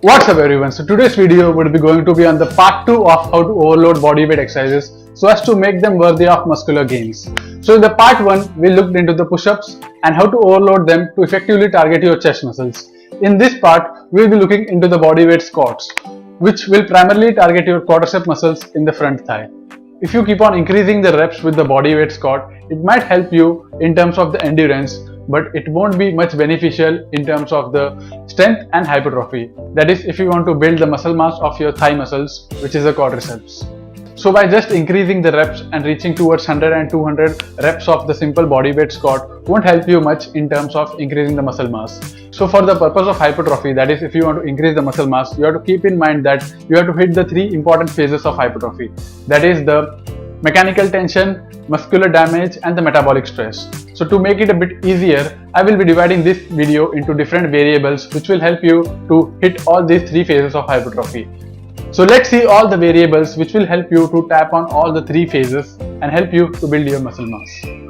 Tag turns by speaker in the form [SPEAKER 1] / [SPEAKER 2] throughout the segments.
[SPEAKER 1] What's up everyone? So today's video would be going to be on the part 2 of how to overload bodyweight exercises so as to make them worthy of muscular gains. So in the part 1, we looked into the push-ups and how to overload them to effectively target your chest muscles. In this part, we will be looking into the bodyweight squats, which will primarily target your quadricep muscles in the front thigh. If you keep on increasing the reps with the bodyweight squat, it might help you in terms of the endurance, but it won't be much beneficial in terms of the strength and hypertrophy. That is, if you want to build the muscle mass of your thigh muscles, which is the quadriceps. So by just increasing the reps and reaching towards 100 and 200 reps of the simple bodyweight squat won't help you much in terms of increasing the muscle mass. So for the purpose of hypertrophy, that is, if you want to increase the muscle mass, you have to keep in mind that you have to hit the 3 important phases of hypertrophy. That is the mechanical tension, muscular damage and the metabolic stress. So to make it a bit easier, I will be dividing this video into different variables which will help you to hit all these 3 phases of hypertrophy. So let's see all the variables which will help you to tap on all the 3 phases and help you to build your muscle mass.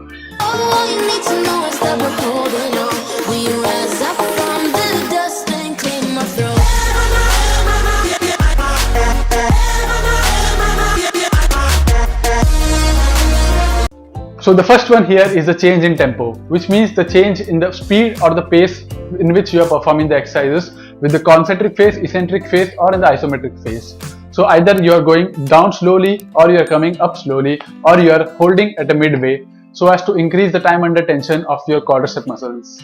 [SPEAKER 1] So the first one here is the change in tempo, which means the change in the speed or the pace in which you are performing the exercises with the concentric phase, eccentric phase or in the isometric phase. So either you are going down slowly or you are coming up slowly or you are holding at a midway so as to increase the time under tension of your quadricep muscles.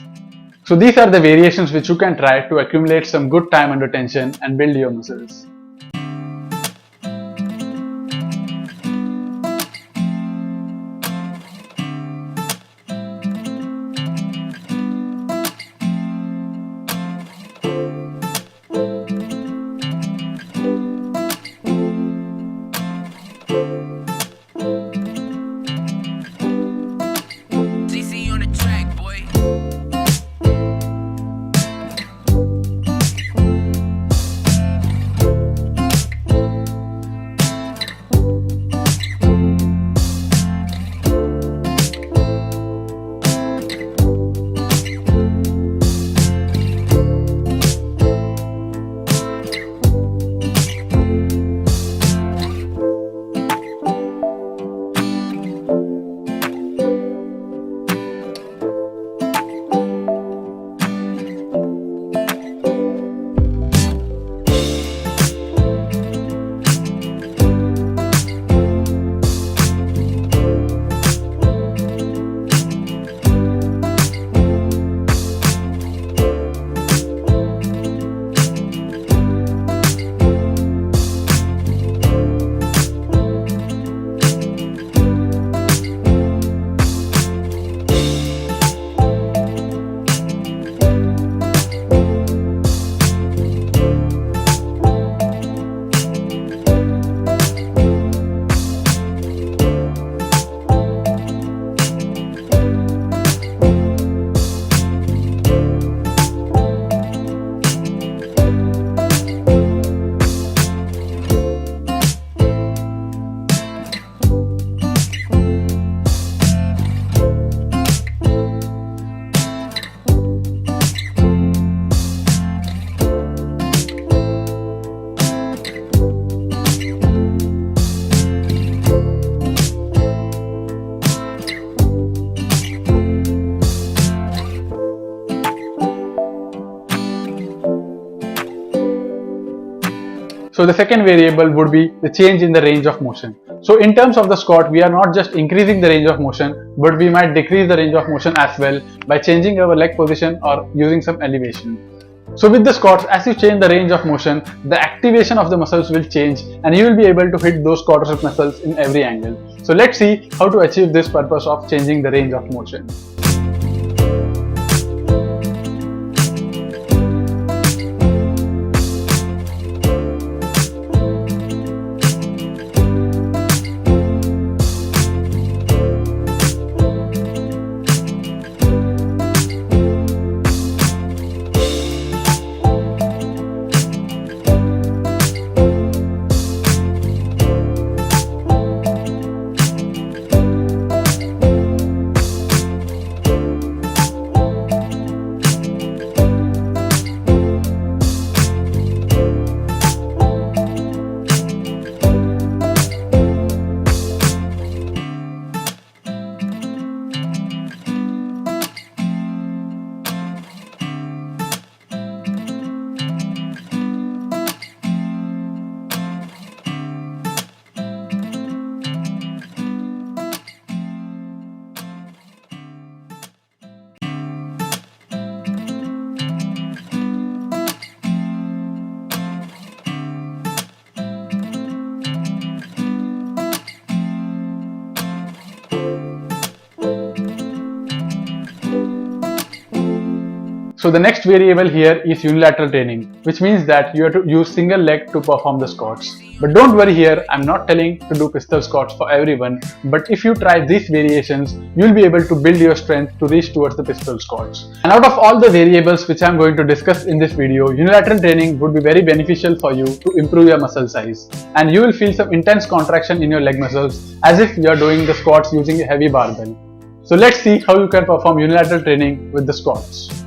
[SPEAKER 1] So these are the variations which you can try to accumulate some good time under tension and build your muscles. So the second variable would be the change in the range of motion. So in terms of the squat, we are not just increasing the range of motion, but we might decrease the range of motion as well by changing our leg position or using some elevation. So with the squats, as you change the range of motion, the activation of the muscles will change and you will be able to hit those quadricep muscles in every angle. So let's see how to achieve this purpose of changing the range of motion. So the next variable here is unilateral training, which means that you have to use single leg to perform the squats. But don't worry here, I'm not telling to do pistol squats for everyone, but if you try these variations, you'll be able to build your strength to reach towards the pistol squats. And out of all the variables which I'm going to discuss in this video, unilateral training would be very beneficial for you to improve your muscle size. And you will feel some intense contraction in your leg muscles as if you're doing the squats using a heavy barbell. So let's see how you can perform unilateral training with the squats.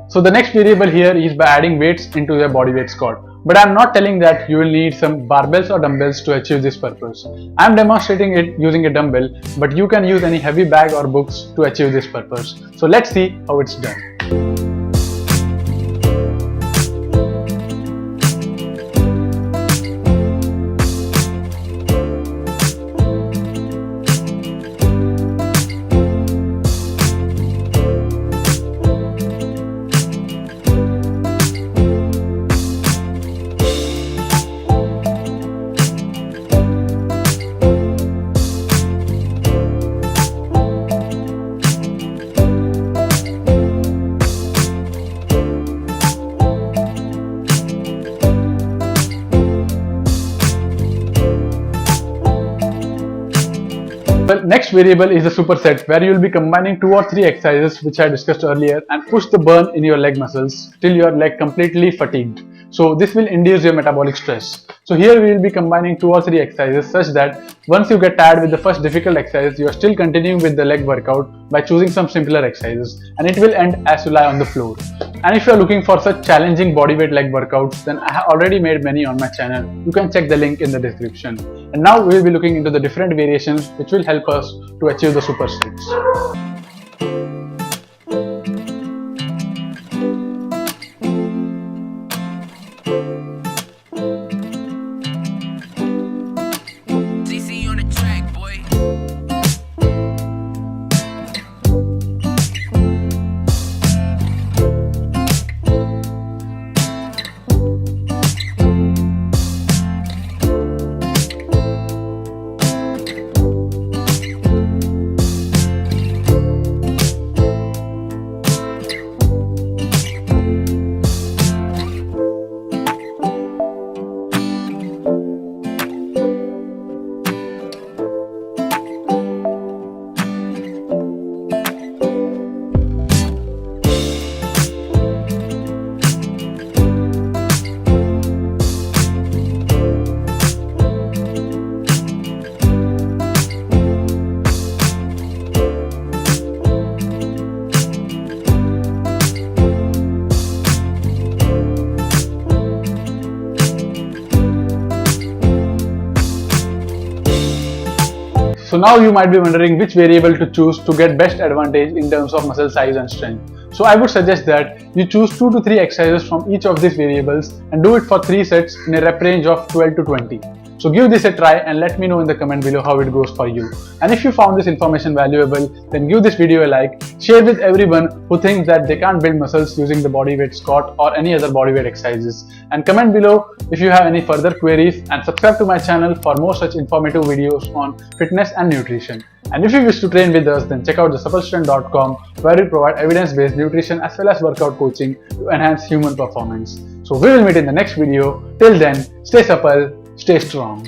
[SPEAKER 1] So the next variable here is by adding weights into your bodyweight squat. But I'm not telling that you will need some barbells or dumbbells to achieve this purpose. I'm demonstrating it using a dumbbell, but you can use any heavy bag or books to achieve this purpose. So let's see how it's done. Well, next variable is the superset, where you will be combining 2 or 3 exercises which I discussed earlier and push the burn in your leg muscles till your leg completely fatigued. So this will induce your metabolic stress. So here we will be combining 2 or 3 exercises such that once you get tired with the first difficult exercise, you are still continuing with the leg workout by choosing some simpler exercises, and it will end as you lie on the floor. And if you are looking for such challenging bodyweight leg workouts, then I have already made many on my channel. You can check the link in the description. And now we will be looking into the different variations which will help us to achieve the supersets. So now you might be wondering which variable to choose to get best advantage in terms of muscle size and strength. So I would suggest that you choose 2 to 3 exercises from each of these variables and do it for 3 sets in a rep range of 12 to 20. So give this a try and let me know in the comment below how it goes for you. And if you found this information valuable, then give this video a like, share with everyone who thinks that they can't build muscles using the bodyweight squat or any other bodyweight exercises. And comment below if you have any further queries, and subscribe to my channel for more such informative videos on fitness and nutrition. And if you wish to train with us, then check out TheSuppleStrength.com, where we provide evidence-based nutrition as well as workout coaching to enhance human performance. So we will meet in the next video. Till then, stay supple, stay strong.